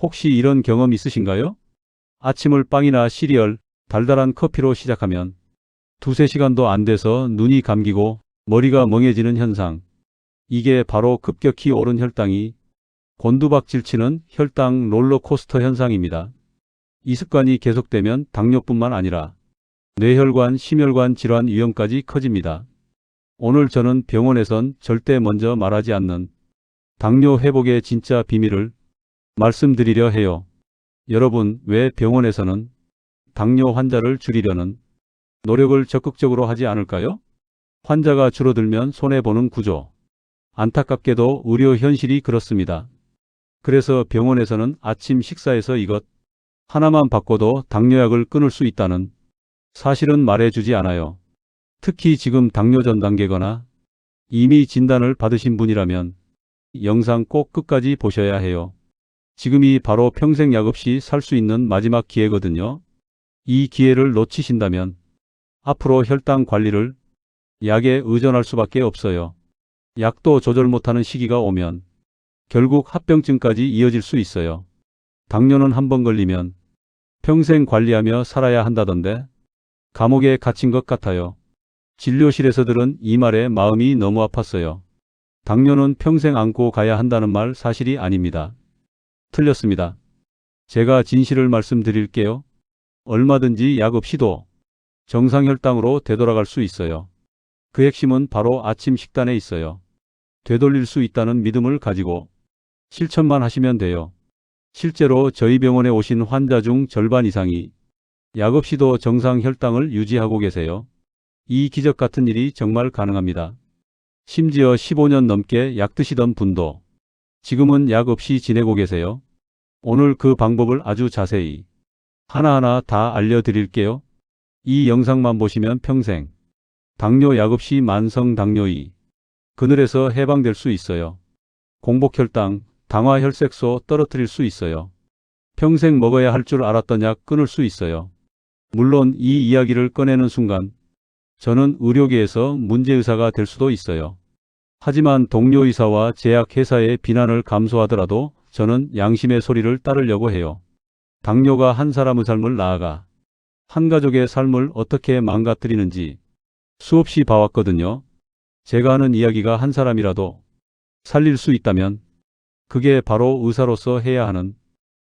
혹시 이런 경험 있으신가요? 아침을 빵이나 시리얼, 달달한 커피로 시작하면 두세 시간도 안 돼서 눈이 감기고 머리가 멍해지는 현상. 이게 바로 급격히 오른 혈당이 곤두박질치는 혈당 롤러코스터 현상입니다. 이 습관이 계속되면 당뇨뿐만 아니라 뇌혈관, 심혈관 질환 위험까지 커집니다. 오늘 저는 병원에선 절대 먼저 말하지 않는 당뇨 회복의 진짜 비밀을 말씀드리려 해요. 여러분, 왜 병원에서는 당뇨 환자를 줄이려는 노력을 적극적으로 하지 않을까요? 환자가 줄어들면 손해보는 구조. 안타깝게도 의료 현실이 그렇습니다. 그래서 병원에서는 아침 식사에서 이것 하나만 바꿔도 당뇨약을 끊을 수 있다는 사실은 말해주지 않아요. 특히 지금 당뇨 전 단계거나 이미 진단을 받으신 분이라면 이 영상 꼭 끝까지 보셔야 해요. 지금이 바로 평생 약 없이 살 수 있는 마지막 기회거든요. 이 기회를 놓치신다면 앞으로 혈당 관리를 약에 의존할 수밖에 없어요. 약도 조절 못하는 시기가 오면 결국 합병증까지 이어질 수 있어요. 당뇨는 한번 걸리면 평생 관리하며 살아야 한다던데 감옥에 갇힌 것 같아요. 진료실에서 들은 이 말에 마음이 너무 아팠어요. 당뇨는 평생 안고 가야 한다는 말 사실이 아닙니다. 틀렸습니다. 제가 진실을 말씀드릴게요. 얼마든지 약 없이도 정상 혈당으로 되돌아갈 수 있어요. 그 핵심은 바로 아침 식단에 있어요. 되돌릴 수 있다는 믿음을 가지고 실천만 하시면 돼요. 실제로 저희 병원에 오신 환자 중 절반 이상이 약 없이도 정상 혈당을 유지하고 계세요. 이 기적 같은 일이 정말 가능합니다. 심지어 15년 넘게 약 드시던 분도 지금은 약 없이 지내고 계세요. 오늘 그 방법을 아주 자세히 하나하나 다 알려드릴게요. 이 영상만 보시면 평생 당뇨 약 없이 만성 당뇨의 그늘에서 해방될 수 있어요. 공복혈당, 당화혈색소 떨어뜨릴 수 있어요. 평생 먹어야 할 줄 알았던 약 끊을 수 있어요. 물론 이 이야기를 꺼내는 순간 저는 의료계에서 문제의사가 될 수도 있어요. 하지만 동료 의사와 제약회사의 비난을 감수하더라도 저는 양심의 소리를 따르려고 해요. 당뇨가 한 사람의 삶을 나아가 한 가족의 삶을 어떻게 망가뜨리는지 수없이 봐왔거든요. 제가 하는 이야기가 한 사람이라도 살릴 수 있다면 그게 바로 의사로서 해야 하는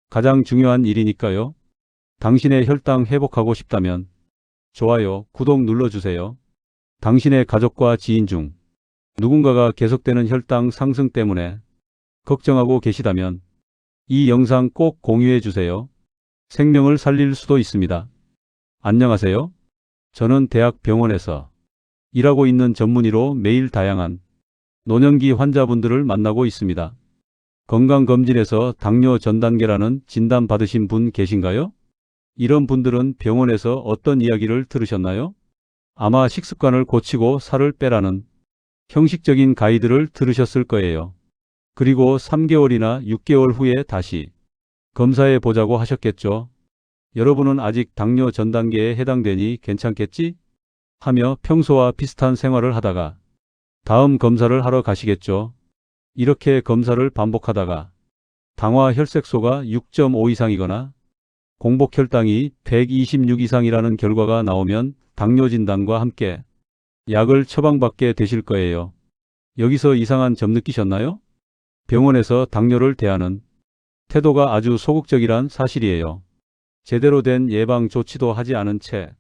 가장 중요한 일이니까요. 당신의 혈당 회복하고 싶다면 좋아요, 구독 눌러주세요. 당신의 가족과 지인 중 누군가가 계속되는 혈당 상승 때문에 걱정하고 계시다면 이 영상 꼭 공유해 주세요. 생명을 살릴 수도 있습니다. 안녕하세요. 저는 대학병원에서 일하고 있는 전문의로 매일 다양한 노년기 환자분들을 만나고 있습니다. 건강검진에서 당뇨 전 단계라는 진단 받으신 분 계신가요? 이런 분들은 병원에서 어떤 이야기를 들으셨나요? 아마 식습관을 고치고 살을 빼라는 형식적인 가이드를 들으셨을 거예요. 그리고 3개월이나 6개월 후에 다시 검사해 보자고 하셨겠죠. 여러분은 아직 당뇨 전 단계에 해당되니 괜찮겠지? 하며 평소와 비슷한 생활을 하다가 다음 검사를 하러 가시겠죠. 이렇게 검사를 반복하다가 당화 혈색소가 6.5 이상이거나 공복 혈당이 126 이상이라는 결과가 나오면 당뇨 진단과 함께 약을 처방받게 되실 거예요. 여기서 이상한 점 느끼셨나요? 병원에서 당뇨를 대하는 태도가 아주 소극적이란 사실이에요. 제대로 된 예방 조치도 하지 않은 채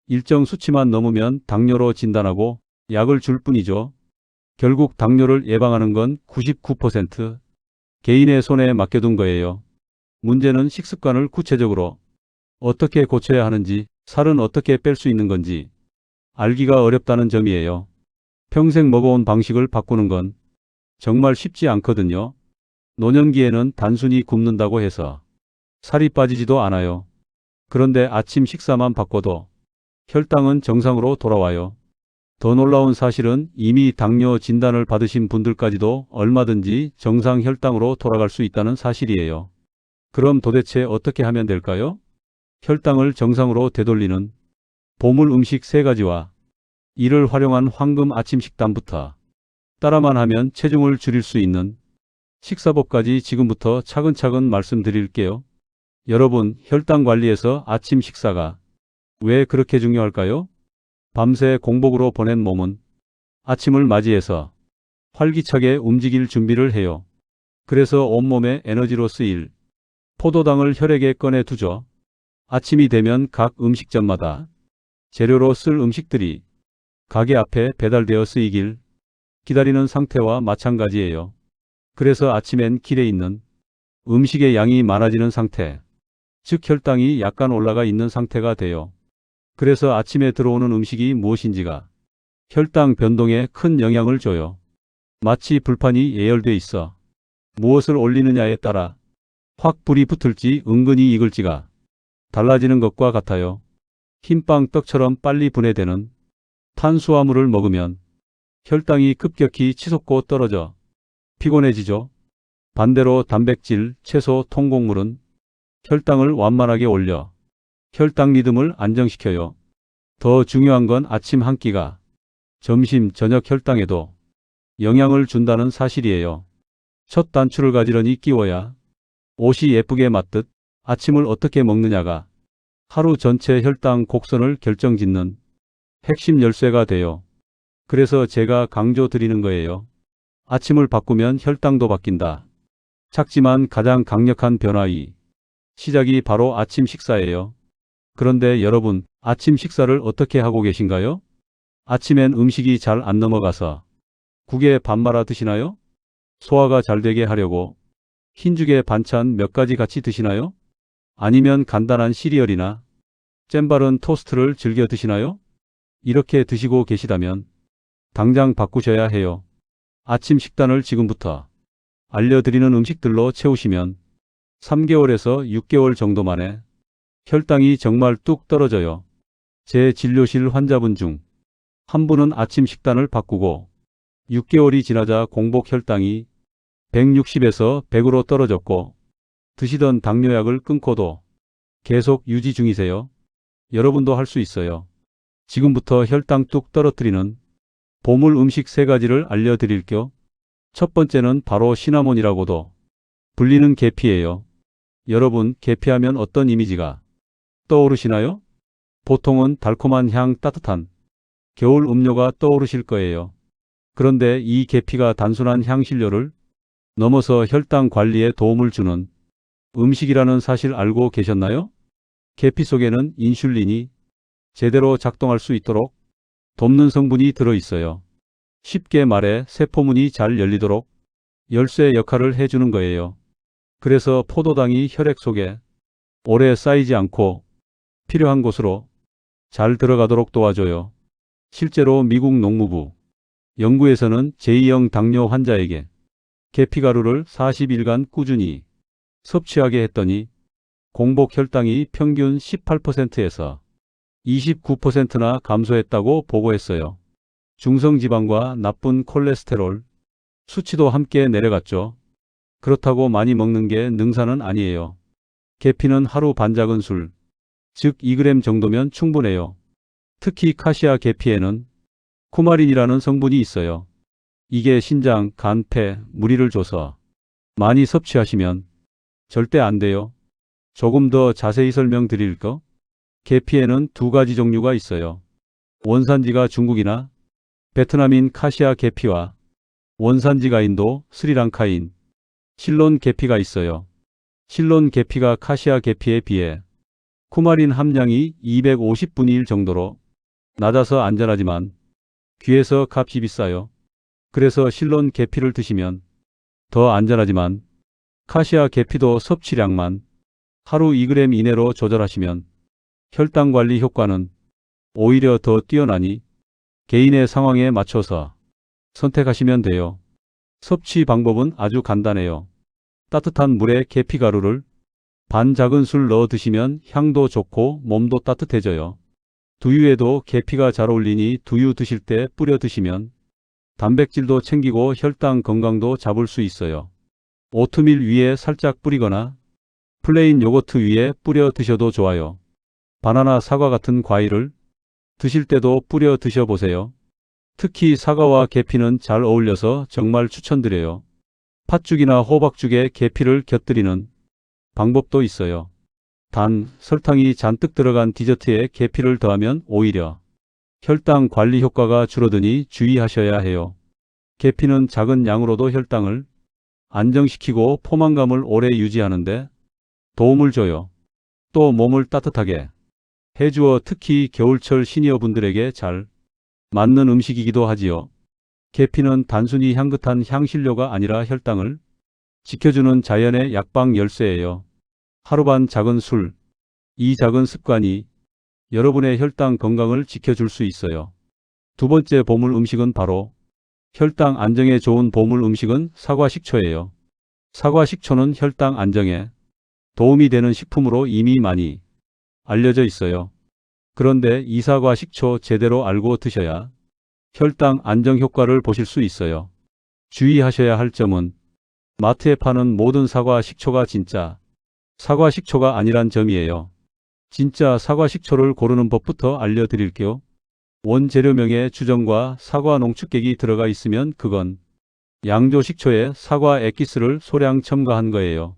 일정 수치만 넘으면 당뇨로 진단하고 약을 줄 뿐이죠. 결국 당뇨를 예방하는 건 99% 개인의 손에 맡겨둔 거예요. 문제는 식습관을 구체적으로 어떻게 고쳐야 하는지, 살은 어떻게 뺄 수 있는 건지 알기가 어렵다는 점이에요. 평생 먹어온 방식을 바꾸는 건 정말 쉽지 않거든요. 노년기에는 단순히 굶는다고 해서 살이 빠지지도 않아요. 그런데 아침 식사만 바꿔도 혈당은 정상으로 돌아와요. 더 놀라운 사실은 이미 당뇨 진단을 받으신 분들까지도 얼마든지 정상 혈당으로 돌아갈 수 있다는 사실이에요. 그럼 도대체 어떻게 하면 될까요? 혈당을 정상으로 되돌리는 보물 음식 3가지와 이를 활용한 황금 아침 식단부터 따라만 하면 체중을 줄일 수 있는 식사법까지 지금부터 차근차근 말씀드릴게요. 여러분, 혈당 관리에서 아침 식사가 왜 그렇게 중요할까요? 밤새 공복으로 보낸 몸은 아침을 맞이해서 활기차게 움직일 준비를 해요. 그래서 온몸에 에너지로 쓰일 포도당을 혈액에 꺼내 두죠. 아침이 되면 각 음식점마다 재료로 쓸 음식들이 가게 앞에 배달되어 쓰이길 기다리는 상태와 마찬가지예요. 그래서 아침엔 길에 있는 음식의 양이 많아지는 상태, 즉 혈당이 약간 올라가 있는 상태가 돼요. 그래서 아침에 들어오는 음식이 무엇인지가 혈당 변동에 큰 영향을 줘요. 마치 불판이 예열돼 있어 무엇을 올리느냐에 따라 확 불이 붙을지 은근히 익을지가 달라지는 것과 같아요. 흰빵 떡처럼 빨리 분해되는 탄수화물을 먹으면 혈당이 급격히 치솟고 떨어져 피곤해지죠. 반대로 단백질, 채소, 통곡물은 혈당을 완만하게 올려 혈당 리듬을 안정시켜요. 더 중요한 건 아침 한 끼가 점심, 저녁 혈당에도 영향을 준다는 사실이에요. 첫 단추를 가지런히 끼워야 옷이 예쁘게 맞듯 아침을 어떻게 먹느냐가 하루 전체 혈당 곡선을 결정짓는 핵심 열쇠가 돼요. 그래서 제가 강조드리는 거예요. 아침을 바꾸면 혈당도 바뀐다. 작지만 가장 강력한 변화의 시작이 바로 아침 식사예요. 그런데 여러분, 아침 식사를 어떻게 하고 계신가요? 아침엔 음식이 잘 안 넘어가서 국에 밥 말아 드시나요? 소화가 잘 되게 하려고 흰죽에 반찬 몇 가지 같이 드시나요? 아니면 간단한 시리얼이나 잼 바른 토스트를 즐겨 드시나요? 이렇게 드시고 계시다면 당장 바꾸셔야 해요. 아침 식단을 지금부터 알려드리는 음식들로 채우시면 3개월에서 6개월 정도 만에 혈당이 정말 뚝 떨어져요. 제 진료실 환자분 중 한 분은 아침 식단을 바꾸고 6개월이 지나자 공복 혈당이 160에서 100으로 떨어졌고 드시던 당뇨약을 끊고도 계속 유지 중이세요. 여러분도 할 수 있어요. 지금부터 혈당 뚝 떨어뜨리는 보물 음식 3가지를 알려드릴게요. 첫 번째는 바로 시나몬이라고도 불리는 계피예요. 여러분, 계피하면 어떤 이미지가 떠오르시나요? 보통은 달콤한 향, 따뜻한 겨울 음료가 떠오르실 거예요. 그런데 이 계피가 단순한 향신료를 넘어서 혈당 관리에 도움을 주는 음식이라는 사실 알고 계셨나요? 계피 속에는 인슐린이 제대로 작동할 수 있도록 돕는 성분이 들어있어요. 쉽게 말해 세포문이 잘 열리도록 열쇠 역할을 해주는 거예요. 그래서 포도당이 혈액 속에 오래 쌓이지 않고 필요한 곳으로 잘 들어가도록 도와줘요. 실제로 미국 농무부 연구에서는 제2형 당뇨 환자에게 계피가루를 40일간 꾸준히 섭취하게 했더니 공복 혈당이 평균 18%에서 29%나 감소했다고 보고했어요. 중성지방과 나쁜 콜레스테롤 수치도 함께 내려갔죠. 그렇다고 많이 먹는 게 능사는 아니에요. 계피는 하루 반작은 술, 즉 2g 정도면 충분해요. 특히 카시아 계피에는 쿠마린이라는 성분이 있어요. 이게 신장, 간, 폐, 무리를 줘서 많이 섭취하시면 절대 안 돼요. 조금 더 자세히 설명드릴까? 계피에는 2가지 종류가 있어요. 원산지가 중국이나 베트남인 카시아 계피와 원산지가 인도, 스리랑카인 실론 계피가 있어요. 실론 계피가 카시아 계피에 비해 쿠마린 함량이 250분의 1 정도로 낮아서 안전하지만 귀해서 값이 비싸요. 그래서 실론 계피를 드시면 더 안전하지만 카시아 계피도 섭취량만 하루 2g 이내로 조절하시면 혈당 관리 효과는 오히려 더 뛰어나니 개인의 상황에 맞춰서 선택하시면 돼요. 섭취 방법은 아주 간단해요. 따뜻한 물에 계피가루를 반 작은술 넣어 드시면 향도 좋고 몸도 따뜻해져요. 두유에도 계피가 잘 어울리니 두유 드실 때 뿌려 드시면 단백질도 챙기고 혈당 건강도 잡을 수 있어요. 오트밀 위에 살짝 뿌리거나 플레인 요거트 위에 뿌려 드셔도 좋아요. 바나나, 사과 같은 과일을 드실 때도 뿌려 드셔보세요. 특히 사과와 계피는 잘 어울려서 정말 추천드려요. 팥죽이나 호박죽에 계피를 곁들이는 방법도 있어요. 단, 설탕이 잔뜩 들어간 디저트에 계피를 더하면 오히려 혈당 관리 효과가 줄어드니 주의하셔야 해요. 계피는 작은 양으로도 혈당을 안정시키고 포만감을 오래 유지하는데 도움을 줘요. 또 몸을 따뜻하게 해주어 특히 겨울철 시니어분들에게 잘 맞는 음식이기도 하지요. 계피는 단순히 향긋한 향신료가 아니라 혈당을 지켜주는 자연의 약방 열쇠예요. 하루반 작은 술, 이 작은 습관이 여러분의 혈당 건강을 지켜줄 수 있어요. 두 번째 보물 음식은 바로 혈당 안정에 좋은 보물 음식은 사과 식초예요. 사과 식초는 혈당 안정에 도움이 되는 식품으로 이미 많이 알려져 있어요. 그런데 이 사과 식초 제대로 알고 드셔야 혈당 안정 효과를 보실 수 있어요. 주의하셔야 할 점은 마트에 파는 모든 사과 식초가 진짜 사과 식초가 아니란 점이에요. 진짜 사과 식초를 고르는 법부터 알려드릴게요. 원재료명에 주정과 사과 농축액이 들어가 있으면 그건 양조 식초에 사과 액기스를 소량 첨가한 거예요.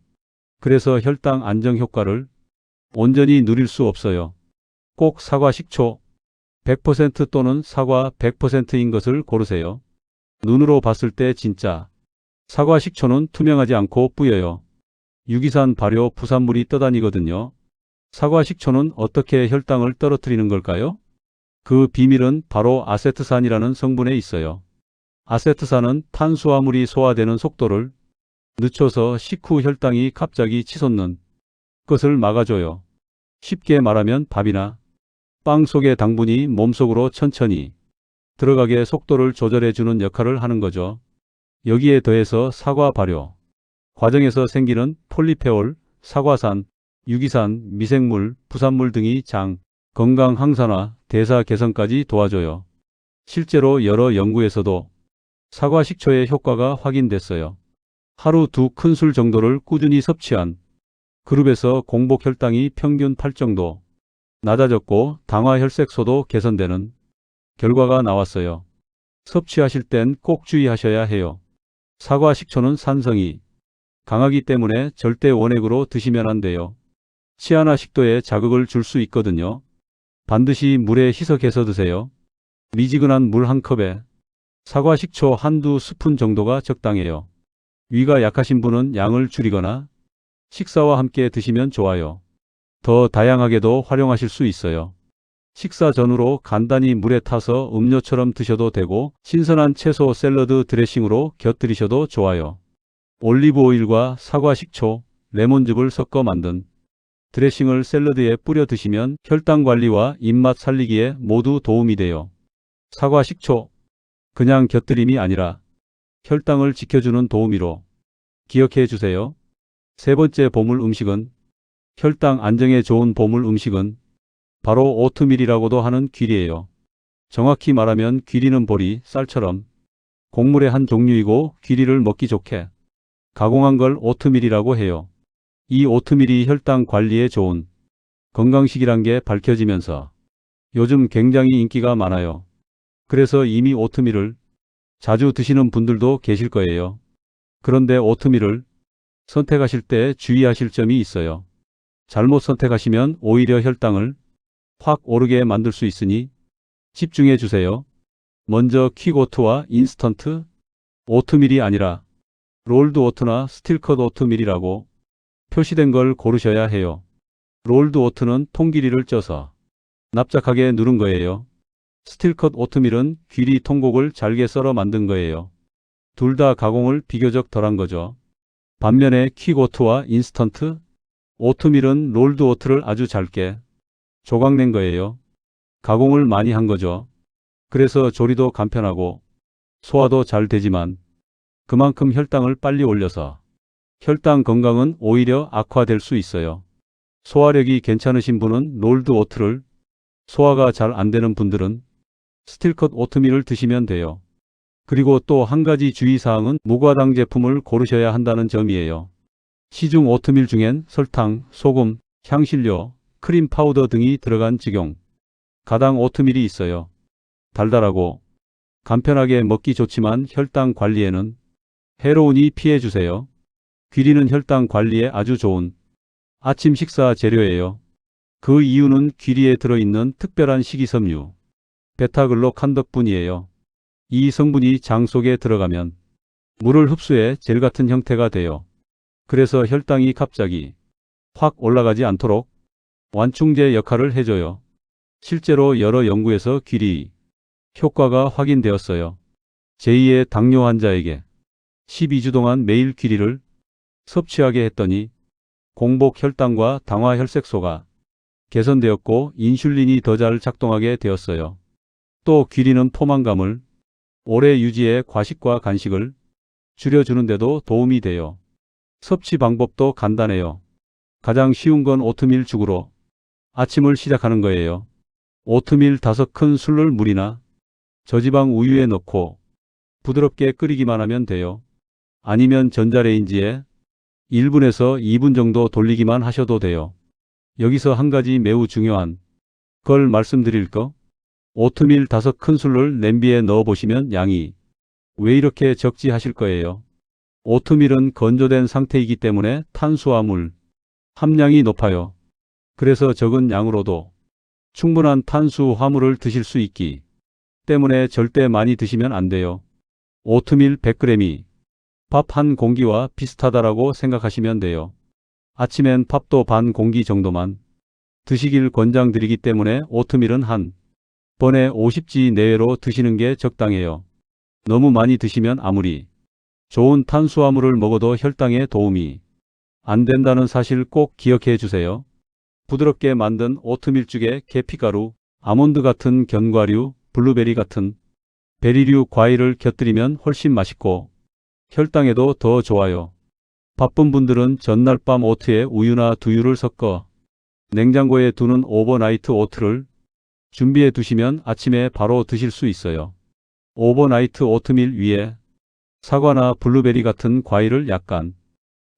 그래서 혈당 안정 효과를 온전히 누릴 수 없어요. 꼭 사과 식초 100% 또는 사과 100%인 것을 고르세요. 눈으로 봤을 때 진짜 사과 식초는 투명하지 않고 뿌여요. 유기산 발효 부산물이 떠다니거든요. 사과 식초는 어떻게 혈당을 떨어뜨리는 걸까요? 그 비밀은 바로 아세트산이라는 성분에 있어요. 아세트산은 탄수화물이 소화되는 속도를 늦춰서 식후 혈당이 갑자기 치솟는 것을 막아줘요. 쉽게 말하면 밥이나 빵 속의 당분이 몸속으로 천천히 들어가게 속도를 조절해주는 역할을 하는 거죠. 여기에 더해서 사과 발효 과정에서 생기는 폴리페올, 사과산, 유기산, 미생물, 부산물 등이 장, 건강 항산화, 대사 개선까지 도와줘요. 실제로 여러 연구에서도 사과 식초의 효과가 확인됐어요. 하루 2큰술 정도를 꾸준히 섭취한 그룹에서 공복 혈당이 평균 8 정도 낮아졌고 당화 혈색소도 개선되는 결과가 나왔어요. 섭취하실 땐 꼭 주의하셔야 해요. 사과 식초는 산성이 강하기 때문에 절대 원액으로 드시면 안 돼요. 치아나 식도에 자극을 줄 수 있거든요. 반드시 물에 희석해서 드세요. 미지근한 물 한 컵에 사과 식초 한두 스푼 정도가 적당해요. 위가 약하신 분은 양을 줄이거나 식사와 함께 드시면 좋아요. 더 다양하게도 활용하실 수 있어요. 식사 전후로 간단히 물에 타서 음료처럼 드셔도 되고 신선한 채소 샐러드 드레싱으로 곁들이셔도 좋아요. 올리브 오일과 사과 식초, 레몬즙을 섞어 만든 드레싱을 샐러드에 뿌려 드시면 혈당 관리와 입맛 살리기에 모두 도움이 돼요. 사과 식초, 그냥 곁들임이 아니라 혈당을 지켜주는 도우미로 기억해 주세요. 세 번째 보물 음식은 혈당 안정에 좋은 보물 음식은 바로 오트밀이라고도 하는 귀리예요. 정확히 말하면 귀리는 보리, 쌀처럼 곡물의 한 종류이고 귀리를 먹기 좋게 가공한 걸 오트밀이라고 해요. 이 오트밀이 혈당 관리에 좋은 건강식이란 게 밝혀지면서 요즘 굉장히 인기가 많아요. 그래서 이미 오트밀을 자주 드시는 분들도 계실 거예요. 그런데 오트밀을 선택하실 때 주의하실 점이 있어요. 잘못 선택하시면 오히려 혈당을 확 오르게 만들 수 있으니 집중해 주세요. 먼저 퀵오트와 인스턴트 오트밀이 아니라 롤드 오트나 스틸컷 오트밀이라고 표시된 걸 고르셔야 해요. 롤드 오트는 통기리를 쪄서 납작하게 누른 거예요. 스틸컷 오트밀은 귀리 통곡을 잘게 썰어 만든 거예요. 둘 다 가공을 비교적 덜한 거죠. 반면에 퀵오트와 인스턴트 오트밀은 롤드 오트를 아주 짧게 조각낸 거예요. 가공을 많이 한 거죠. 그래서 조리도 간편하고 소화도 잘 되지만 그만큼 혈당을 빨리 올려서 혈당 건강은 오히려 악화될 수 있어요. 소화력이 괜찮으신 분은 롤드 오트를, 소화가 잘 안 되는 분들은 스틸컷 오트밀을 드시면 돼요. 그리고 또 한 가지 주의사항은 무과당 제품을 고르셔야 한다는 점이에요. 시중 오트밀 중엔 설탕, 소금, 향신료, 크림 파우더 등이 들어간 직용 가당 오트밀이 있어요. 달달하고 간편하게 먹기 좋지만 혈당 관리에는 해로우니 피해주세요. 귀리는 혈당 관리에 아주 좋은 아침 식사 재료예요. 그 이유는 귀리에 들어있는 특별한 식이섬유, 베타글로칸 덕분이에요. 이 성분이 장 속에 들어가면 물을 흡수해 젤 같은 형태가 돼요. 그래서 혈당이 갑자기 확 올라가지 않도록 완충제 역할을 해줘요. 실제로 여러 연구에서 귀리 효과가 확인되었어요. 제2의 당뇨 환자에게 12주 동안 매일 귀리를 섭취하게 했더니 공복 혈당과 당화 혈색소가 개선되었고 인슐린이 더 잘 작동하게 되었어요. 또 귀리는 포만감을 오래 유지해 과식과 간식을 줄여주는 데도 도움이 돼요. 섭취 방법도 간단해요. 가장 쉬운 건 오트밀 죽으로 아침을 시작하는 거예요. 오트밀 5큰술을 물이나 저지방 우유에 넣고 부드럽게 끓이기만 하면 돼요. 아니면 전자레인지에 1분에서 2분 정도 돌리기만 하셔도 돼요. 여기서 한 가지 매우 중요한 걸 말씀드릴 거. 오트밀 5큰술을 냄비에 넣어 보시면 양이 왜 이렇게 적지 하실 거예요. 오트밀은 건조된 상태이기 때문에 탄수화물 함량이 높아요. 그래서 적은 양으로도 충분한 탄수화물을 드실 수 있기 때문에 절대 많이 드시면 안 돼요. 오트밀 100g이 밥 한 공기와 비슷하다라고 생각하시면 돼요. 아침엔 밥도 반 공기 정도만 드시길 권장드리기 때문에 오트밀은 한 번에 50지 내외로 드시는 게 적당해요. 너무 많이 드시면 아무리 좋은 탄수화물을 먹어도 혈당에 도움이 안 된다는 사실 꼭 기억해 주세요. 부드럽게 만든 오트밀죽에 계피가루, 아몬드 같은 견과류, 블루베리 같은 베리류 과일을 곁들이면 훨씬 맛있고 혈당에도 더 좋아요. 바쁜 분들은 전날 밤 오트에 우유나 두유를 섞어 냉장고에 두는 오버나이트 오트를 준비해 두시면 아침에 바로 드실 수 있어요. 오버나이트 오트밀 위에 사과나 블루베리 같은 과일을 약간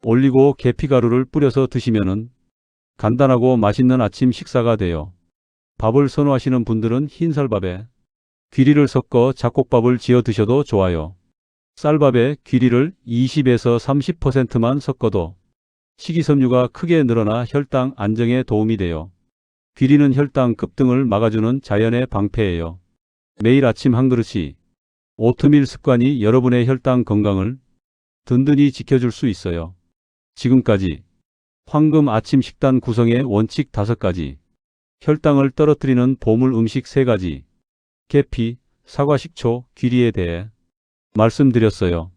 올리고 계피가루를 뿌려서 드시면은 간단하고 맛있는 아침 식사가 돼요. 밥을 선호하시는 분들은 흰쌀밥에 귀리를 섞어 잡곡밥을 지어 드셔도 좋아요. 쌀밥에 귀리를 20에서 30%만 섞어도 식이섬유가 크게 늘어나 혈당 안정에 도움이 돼요. 귀리는 혈당 급등을 막아주는 자연의 방패예요. 매일 아침 한 그릇이 오트밀 습관이 여러분의 혈당 건강을 든든히 지켜줄 수 있어요. 지금까지 황금 아침 식단 구성의 원칙 5가지, 혈당을 떨어뜨리는 보물 음식 3가지, 계피, 사과 식초, 귀리에 대해 말씀드렸어요.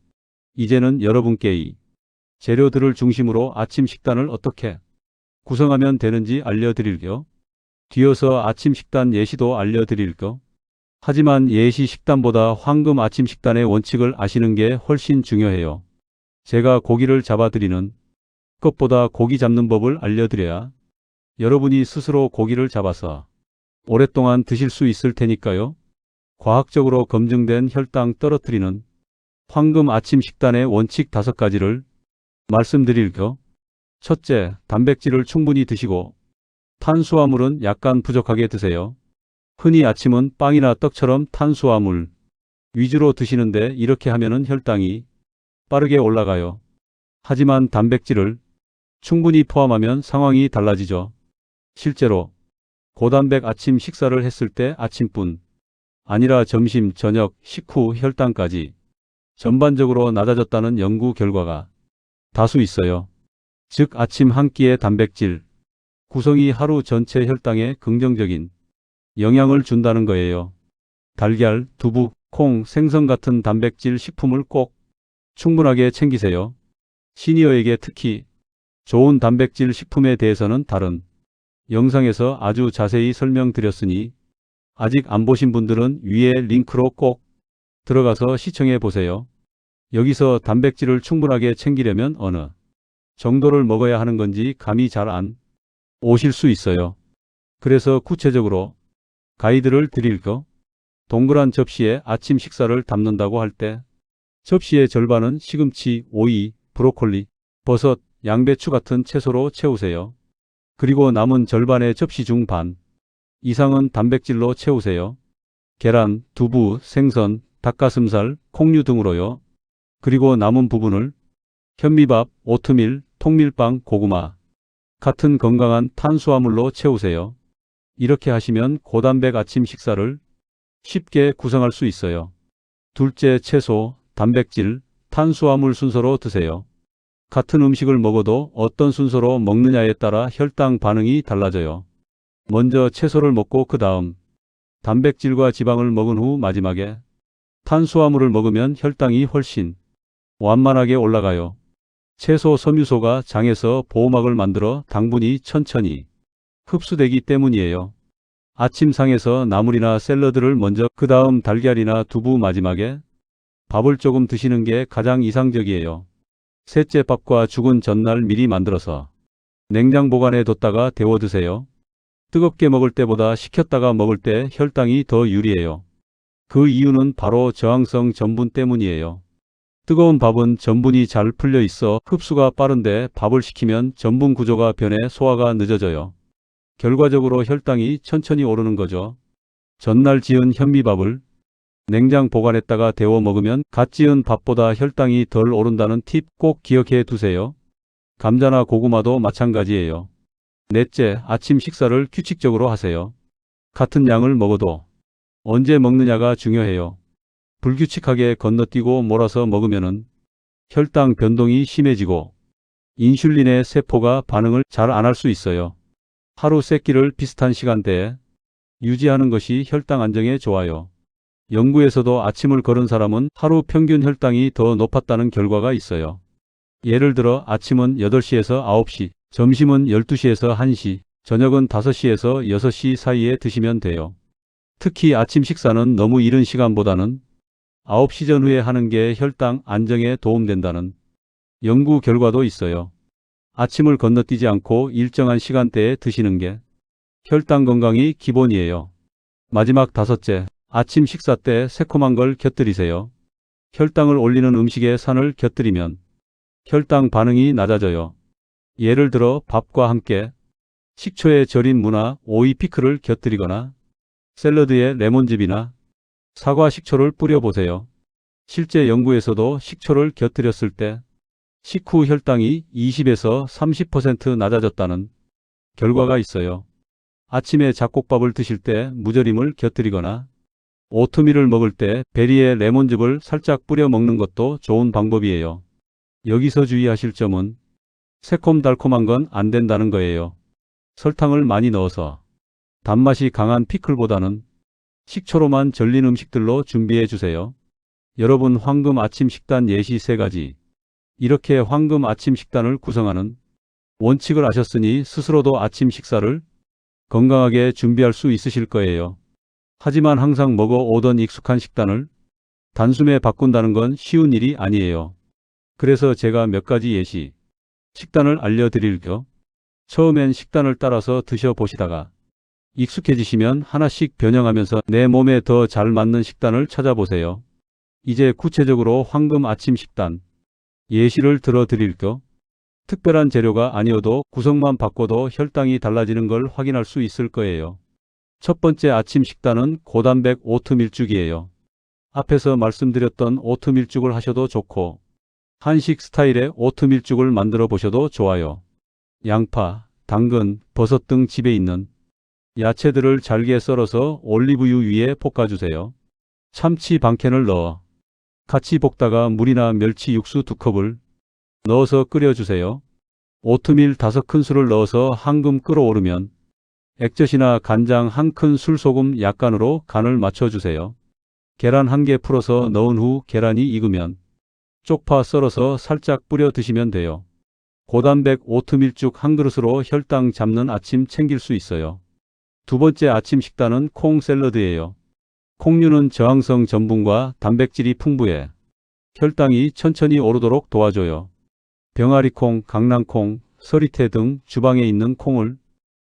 이제는 여러분께 이 재료들을 중심으로 아침 식단을 어떻게 구성하면 되는지 알려드릴게요. 뒤어서 아침 식단 예시도 알려드릴게요. 하지만 예시 식단보다 황금 아침 식단의 원칙을 아시는 게 훨씬 중요해요. 제가 고기를 잡아드리는 것보다 고기 잡는 법을 알려드려야 여러분이 스스로 고기를 잡아서 오랫동안 드실 수 있을 테니까요. 과학적으로 검증된 혈당 떨어뜨리는 황금 아침 식단의 원칙 5가지를 말씀드릴게요. 첫째, 단백질을 충분히 드시고 탄수화물은 약간 부족하게 드세요. 흔히 아침은 빵이나 떡처럼 탄수화물 위주로 드시는데 이렇게 하면은 혈당이 빠르게 올라가요. 하지만 단백질을 충분히 포함하면 상황이 달라지죠. 실제로 고단백 아침 식사를 했을 때 아침뿐 아니라 점심, 저녁, 식후 혈당까지 전반적으로 낮아졌다는 연구 결과가 다수 있어요. 즉 아침 한 끼의 단백질 구성이 하루 전체 혈당에 긍정적인 영향을 준다는 거예요. 달걀, 두부, 콩, 생선 같은 단백질 식품을 꼭 충분하게 챙기세요. 시니어에게 특히 좋은 단백질 식품에 대해서는 다른 영상에서 아주 자세히 설명드렸으니 아직 안 보신 분들은 위에 링크로 꼭 들어가서 시청해 보세요. 여기서 단백질을 충분하게 챙기려면 어느 정도를 먹어야 하는 건지 감이 잘 안 오실 수 있어요. 그래서 구체적으로 가이드를 드릴게요. 동그란 접시에 아침 식사를 담는다고 할 때 접시의 절반은 시금치, 오이, 브로콜리, 버섯, 양배추 같은 채소로 채우세요. 그리고 남은 절반의 접시 중 반 이상은 단백질로 채우세요. 계란, 두부, 생선, 닭가슴살, 콩류 등으로요. 그리고 남은 부분을 현미밥, 오트밀, 통밀빵, 고구마 같은 건강한 탄수화물로 채우세요. 이렇게 하시면 고단백 아침 식사를 쉽게 구성할 수 있어요. 둘째, 채소, 단백질, 탄수화물 순서로 드세요. 같은 음식을 먹어도 어떤 순서로 먹느냐에 따라 혈당 반응이 달라져요. 먼저 채소를 먹고 그 다음 단백질과 지방을 먹은 후 마지막에 탄수화물을 먹으면 혈당이 훨씬 완만하게 올라가요. 채소 섬유소가 장에서 보호막을 만들어 당분이 천천히 흡수되기 때문이에요. 아침상에서 나물이나 샐러드를 먼저 그 다음 달걀이나 두부 마지막에 밥을 조금 드시는 게 가장 이상적이에요. 셋째, 밥과 죽은 전날 미리 만들어서 냉장 보관해 뒀다가 데워 드세요. 뜨겁게 먹을 때보다 식혔다가 먹을 때 혈당이 더 유리해요. 그 이유는 바로 저항성 전분 때문이에요. 뜨거운 밥은 전분이 잘 풀려 있어 흡수가 빠른데 밥을 식히면 전분 구조가 변해 소화가 늦어져요. 결과적으로 혈당이 천천히 오르는 거죠. 전날 지은 현미밥을 냉장 보관했다가 데워 먹으면 갓 지은 밥보다 혈당이 덜 오른다는 팁 꼭 기억해 두세요. 감자나 고구마도 마찬가지예요. 넷째, 아침 식사를 규칙적으로 하세요. 같은 양을 먹어도 언제 먹느냐가 중요해요. 불규칙하게 건너뛰고 몰아서 먹으면은 혈당 변동이 심해지고 인슐린의 세포가 반응을 잘 안 할 수 있어요. 하루 세 끼를 비슷한 시간대에 유지하는 것이 혈당 안정에 좋아요. 연구에서도 아침을 걸은 사람은 하루 평균 혈당이 더 높았다는 결과가 있어요. 예를 들어 아침은 8시에서 9시, 점심은 12시에서 1시, 저녁은 5시에서 6시 사이에 드시면 돼요. 특히 아침 식사는 너무 이른 시간보다는 9시 전후에 하는 게 혈당 안정에 도움된다는 연구 결과도 있어요. 아침을 건너뛰지 않고 일정한 시간대에 드시는 게 혈당 건강이 기본이에요. 마지막 다섯째, 아침 식사 때 새콤한 걸 곁들이세요. 혈당을 올리는 음식에 산을 곁들이면 혈당 반응이 낮아져요. 예를 들어 밥과 함께 식초에 절인 무나 오이 피클을 곁들이거나 샐러드에 레몬즙이나 사과 식초를 뿌려보세요. 실제 연구에서도 식초를 곁들였을 때 식후 혈당이 20에서 30% 낮아졌다는 결과가 있어요. 아침에 잡곡밥을 드실 때 무절임을 곁들이거나 오트밀을 먹을 때 베리에 레몬즙을 살짝 뿌려 먹는 것도 좋은 방법이에요. 여기서 주의하실 점은 새콤달콤한 건 안 된다는 거예요. 설탕을 많이 넣어서 단맛이 강한 피클보다는 식초로만 절린 음식들로 준비해 주세요. 여러분, 황금 아침 식단 예시 3가지. 이렇게 황금 아침 식단을 구성하는 원칙을 아셨으니 스스로도 아침 식사를 건강하게 준비할 수 있으실 거예요. 하지만 항상 먹어 오던 익숙한 식단을 단숨에 바꾼다는 건 쉬운 일이 아니에요. 그래서 제가 몇 가지 예시 식단을 알려드릴게요. 처음엔 식단을 따라서 드셔보시다가 익숙해지시면 하나씩 변형하면서 내 몸에 더 잘 맞는 식단을 찾아보세요. 이제 구체적으로 황금 아침 식단 예시를 들어드릴게요. 특별한 재료가 아니어도 구성만 바꿔도 혈당이 달라지는 걸 확인할 수 있을 거예요. 첫 번째 아침 식단은 고단백 오트밀죽이에요. 앞에서 말씀드렸던 오트밀죽을 하셔도 좋고 한식 스타일의 오트밀죽을 만들어 보셔도 좋아요. 양파, 당근, 버섯 등 집에 있는 야채들을 잘게 썰어서 올리브유 위에 볶아주세요. 참치 반캔을 넣어 같이 볶다가 물이나 멸치 육수 2컵을 넣어서 끓여주세요. 오트밀 5큰술을 넣어서 황금 끓어오르면 액젓이나 간장 1큰술, 소금 약간으로 간을 맞춰주세요. 계란 1개 풀어서 넣은 후 계란이 익으면 쪽파 썰어서 살짝 뿌려 드시면 돼요. 고단백 오트밀죽 한 그릇으로 혈당 잡는 아침 챙길 수 있어요. 두 번째 아침 식단은 콩 샐러드예요. 콩류는 저항성 전분과 단백질이 풍부해 혈당이 천천히 오르도록 도와줘요. 병아리콩, 강낭콩, 서리태 등 주방에 있는 콩을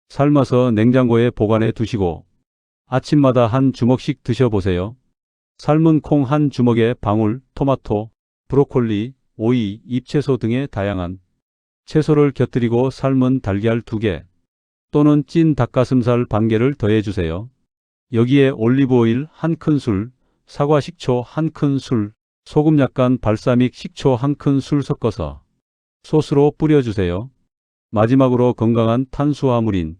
삶아서 냉장고에 보관해 두시고 아침마다 한 주먹씩 드셔보세요. 삶은 콩 한 주먹에 방울, 토마토, 브로콜리, 오이, 잎채소 등의 다양한 채소를 곁들이고 삶은 달걀 2개 또는 찐 닭가슴살 반 개를 더해주세요. 여기에 올리브오일 1큰술, 사과 식초 1큰술, 소금 약간, 발사믹, 식초 한 큰술 섞어서 소스로 뿌려주세요. 마지막으로 건강한 탄수화물인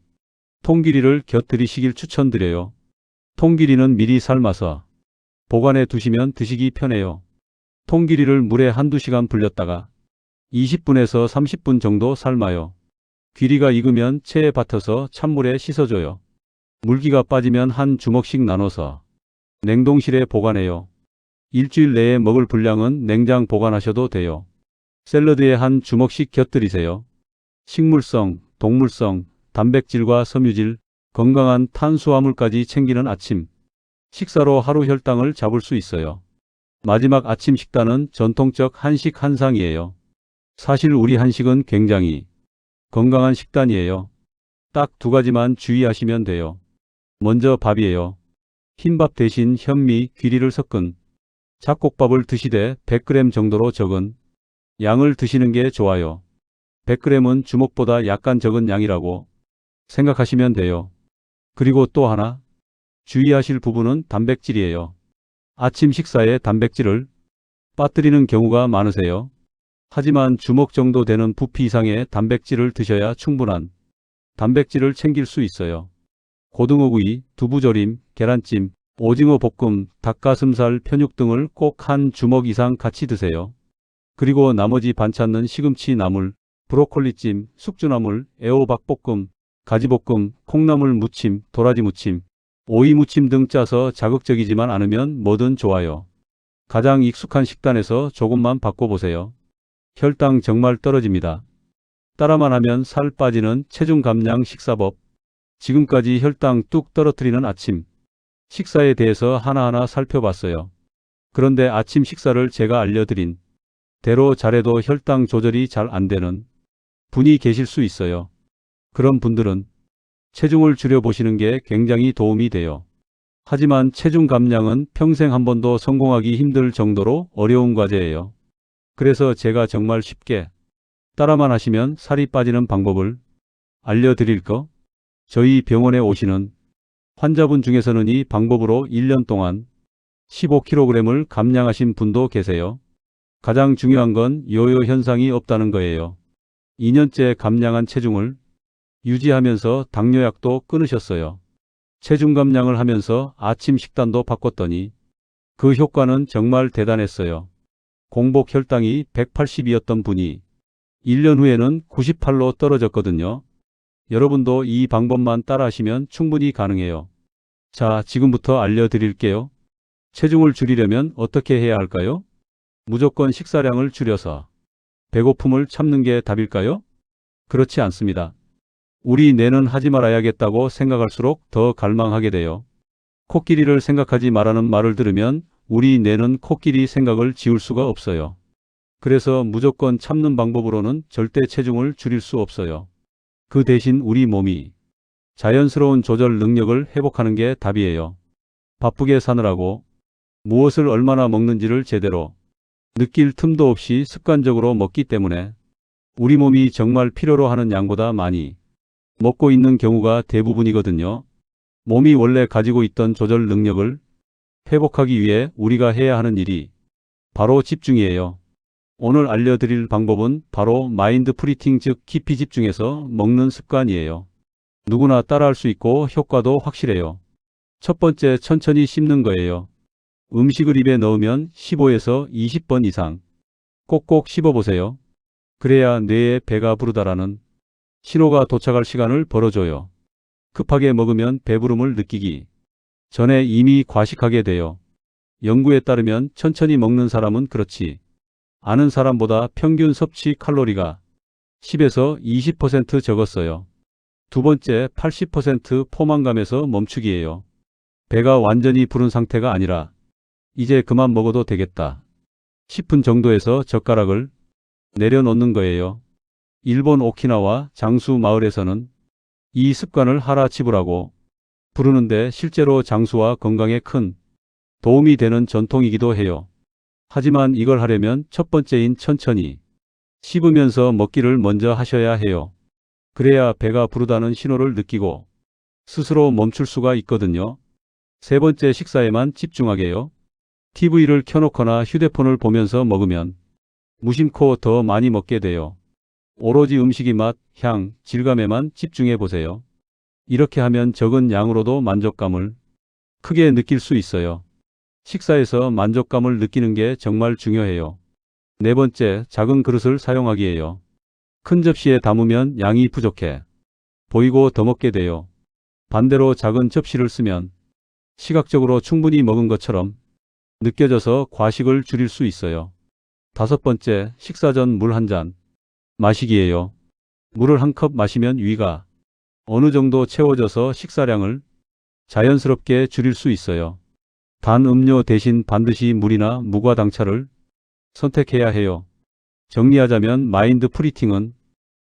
통기리를 곁들이시길 추천드려요. 통기리는 미리 삶아서 보관해 두시면 드시기 편해요. 통기리를 물에 한두 시간 불렸다가 20분에서 30분 정도 삶아요. 귀리가 익으면 체에 받쳐서 찬물에 씻어줘요. 물기가 빠지면 한 주먹씩 나눠서 냉동실에 보관해요. 일주일 내에 먹을 분량은 냉장 보관하셔도 돼요. 샐러드에 한 주먹씩 곁들이세요. 식물성, 동물성, 단백질과 섬유질, 건강한 탄수화물까지 챙기는 아침 식사로 하루 혈당을 잡을 수 있어요. 마지막 아침 식단은 전통적 한식 한상이에요. 사실 우리 한식은 굉장히 건강한 식단이에요. 딱 두 가지만 주의하시면 돼요. 먼저 밥이에요. 흰밥 대신 현미, 귀리를 섞은 잡곡밥을 드시되 100g 정도로 적은 양을 드시는 게 좋아요. 100g은 주먹보다 약간 적은 양이라고 생각하시면 돼요. 그리고 또 하나 주의하실 부분은 단백질이에요. 아침 식사에 단백질을 빠뜨리는 경우가 많으세요. 하지만 주먹 정도 되는 부피 이상의 단백질을 드셔야 충분한 단백질을 챙길 수 있어요. 고등어구이, 두부조림, 계란찜, 오징어 볶음, 닭가슴살, 편육 등을 꼭 한 주먹 이상 같이 드세요. 그리고 나머지 반찬은 시금치 나물, 브로콜리찜, 숙주나물, 애호박볶음, 가지볶음, 콩나물 무침, 도라지 무침, 오이 무침 등 짜서 자극적이지만 않으면 뭐든 좋아요. 가장 익숙한 식단에서 조금만 바꿔보세요. 혈당 정말 떨어집니다. 따라만 하면 살 빠지는 체중 감량 식사법. 지금까지 혈당 뚝 떨어뜨리는 아침 식사에 대해서 하나하나 살펴봤어요. 그런데 아침 식사를 제가 알려드린 대로 잘해도 혈당 조절이 잘 안 되는 분이 계실 수 있어요. 그런 분들은 체중을 줄여보시는 게 굉장히 도움이 돼요. 하지만 체중 감량은 평생 한 번도 성공하기 힘들 정도로 어려운 과제예요. 그래서 제가 정말 쉽게 따라만 하시면 살이 빠지는 방법을 알려드릴 거. 저희 병원에 오시는 환자분 중에서는 이 방법으로 1년 동안 15kg을 감량하신 분도 계세요. 가장 중요한 건 요요 현상이 없다는 거예요. 2년째 감량한 체중을 유지하면서 당뇨약도 끊으셨어요. 체중 감량을 하면서 아침 식단도 바꿨더니 그 효과는 정말 대단했어요. 공복 혈당이 180이었던 분이 1년 후에는 98로 떨어졌거든요. 여러분도 이 방법만 따라하시면 충분히 가능해요. 자, 지금부터 알려드릴게요. 체중을 줄이려면 어떻게 해야 할까요? 무조건 식사량을 줄여서 배고픔을 참는 게 답일까요? 그렇지 않습니다. 우리 뇌는 하지 말아야겠다고 생각할수록 더 갈망하게 돼요. 코끼리를 생각하지 말라는 말을 들으면 우리 뇌는 코끼리 생각을 지울 수가 없어요. 그래서 무조건 참는 방법으로는 절대 체중을 줄일 수 없어요. 그 대신 우리 몸이 자연스러운 조절 능력을 회복하는 게 답이에요. 바쁘게 사느라고 무엇을 얼마나 먹는지를 제대로 느낄 틈도 없이 습관적으로 먹기 때문에 우리 몸이 정말 필요로 하는 양보다 많이 먹고 있는 경우가 대부분이거든요. 몸이 원래 가지고 있던 조절 능력을 회복하기 위해 우리가 해야 하는 일이 바로 집중이에요. 오늘 알려드릴 방법은 바로 마인드 프리팅, 즉 깊이 집중해서 먹는 습관이에요. 누구나 따라할 수 있고 효과도 확실해요. 첫 번째, 천천히 씹는 거예요. 음식을 입에 넣으면 15에서 20번 이상 꼭꼭 씹어보세요. 그래야 뇌에 배가 부르다라는 신호가 도착할 시간을 벌어줘요. 급하게 먹으면 배부름을 느끼기 전에 이미 과식하게 돼요. 연구에 따르면 천천히 먹는 사람은 그렇지 않은 사람보다 평균 섭취 칼로리가 10에서 20% 적었어요. 두 번째, 80% 포만감에서 멈추기예요. 배가 완전히 부른 상태가 아니라 이제 그만 먹어도 되겠다 싶은 정도에서 젓가락을 내려놓는 거예요. 일본 오키나와 장수 마을에서는 이 습관을 하라치부라고 부르는데 실제로 장수와 건강에 큰 도움이 되는 전통이기도 해요. 하지만 이걸 하려면 첫 번째인 천천히 씹으면서 먹기를 먼저 하셔야 해요. 그래야 배가 부르다는 신호를 느끼고 스스로 멈출 수가 있거든요. 세 번째, 식사에만 집중하게요. TV를 켜놓거나 휴대폰을 보면서 먹으면 무심코 더 많이 먹게 돼요. 오로지 음식의 맛, 향, 질감에만 집중해 보세요. 이렇게 하면 적은 양으로도 만족감을 크게 느낄 수 있어요. 식사에서 만족감을 느끼는 게 정말 중요해요. 네 번째, 작은 그릇을 사용하기예요. 큰 접시에 담으면 양이 부족해 보이고 더 먹게 돼요. 반대로 작은 접시를 쓰면 시각적으로 충분히 먹은 것처럼 느껴져서 과식을 줄일 수 있어요. 다섯 번째, 식사 전 물 한 잔 마시기예요. 물을 한 컵 마시면 위가 어느 정도 채워져서 식사량을 자연스럽게 줄일 수 있어요. 단 음료 대신 반드시 물이나 무과당차를 선택해야 해요. 정리하자면 마인드 프리팅은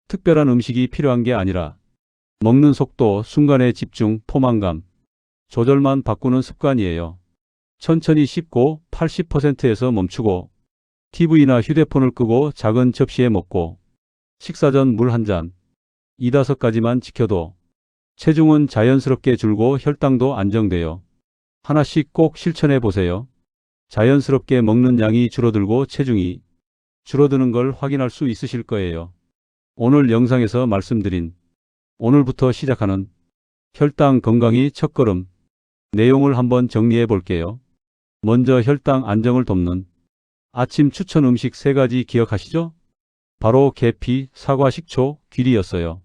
특별한 음식이 필요한 게 아니라 먹는 속도, 순간의 집중, 포만감, 조절만 바꾸는 습관이에요. 천천히 씹고 80%에서 멈추고 TV나 휴대폰을 끄고 작은 접시에 먹고 식사 전 물 한 잔, 2~5가지만 지켜도 체중은 자연스럽게 줄고 혈당도 안정돼요. 하나씩 꼭 실천해 보세요. 자연스럽게 먹는 양이 줄어들고 체중이 줄어드는 걸 확인할 수 있으실 거예요. 오늘 영상에서 말씀드린 오늘부터 시작하는 혈당 건강이 첫걸음 내용을 한번 정리해 볼게요. 먼저 혈당 안정을 돕는 아침 추천 음식 3가지 기억하시죠? 바로 계피, 사과, 식초, 귀리였어요.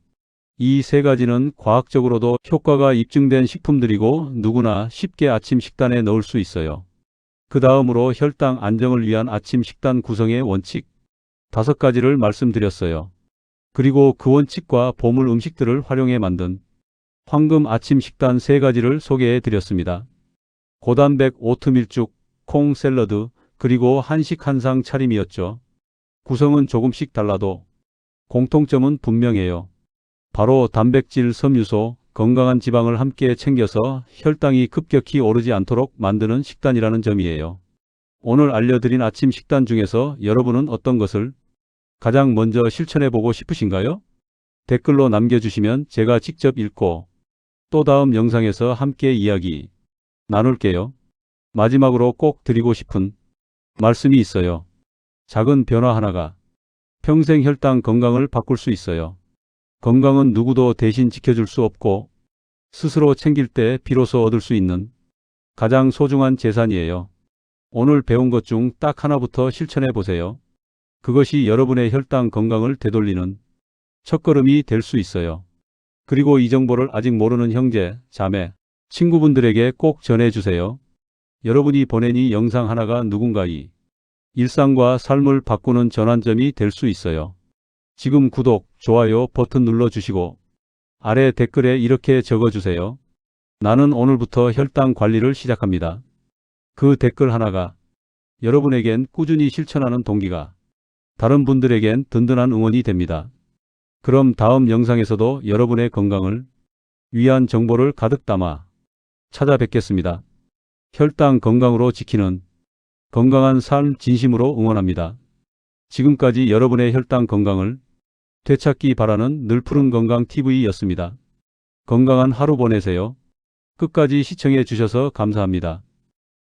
이 3가지는 과학적으로도 효과가 입증된 식품들이고 누구나 쉽게 아침 식단에 넣을 수 있어요. 그 다음으로 혈당 안정을 위한 아침 식단 구성의 원칙 5가지를 말씀드렸어요. 그리고 그 원칙과 보물 음식들을 활용해 만든 황금 아침 식단 3가지를 소개해 드렸습니다. 고단백 오트밀죽, 콩 샐러드, 그리고 한식 한상 차림이었죠. 구성은 조금씩 달라도 공통점은 분명해요. 바로 단백질, 섬유소, 건강한 지방을 함께 챙겨서 혈당이 급격히 오르지 않도록 만드는 식단이라는 점이에요. 오늘 알려드린 아침 식단 중에서 여러분은 어떤 것을 가장 먼저 실천해 보고 싶으신가요? 댓글로 남겨주시면 제가 직접 읽고 또 다음 영상에서 함께 이야기 나눌게요. 마지막으로 꼭 드리고 싶은 말씀이 있어요. 작은 변화 하나가 평생 혈당 건강을 바꿀 수 있어요. 건강은 누구도 대신 지켜줄 수 없고 스스로 챙길 때 비로소 얻을 수 있는 가장 소중한 재산이에요. 오늘 배운 것 중 딱 하나부터 실천해 보세요. 그것이 여러분의 혈당 건강을 되돌리는 첫걸음이 될 수 있어요. 그리고 이 정보를 아직 모르는 형제, 자매, 친구분들에게 꼭 전해주세요. 여러분이 보낸 이 영상 하나가 누군가의 일상과 삶을 바꾸는 전환점이 될 수 있어요. 지금 구독, 좋아요 버튼 눌러주시고 아래 댓글에 이렇게 적어주세요. 나는 오늘부터 혈당 관리를 시작합니다. 그 댓글 하나가 여러분에겐 꾸준히 실천하는 동기가, 다른 분들에겐 든든한 응원이 됩니다. 그럼 다음 영상에서도 여러분의 건강을 위한 정보를 가득 담아 찾아뵙겠습니다. 혈당 건강으로 지키는 건강한 삶 진심으로 응원합니다. 지금까지 여러분의 혈당 건강을 되찾기 바라는 늘푸른 건강TV였습니다. 건강한 하루 보내세요. 끝까지 시청해 주셔서 감사합니다.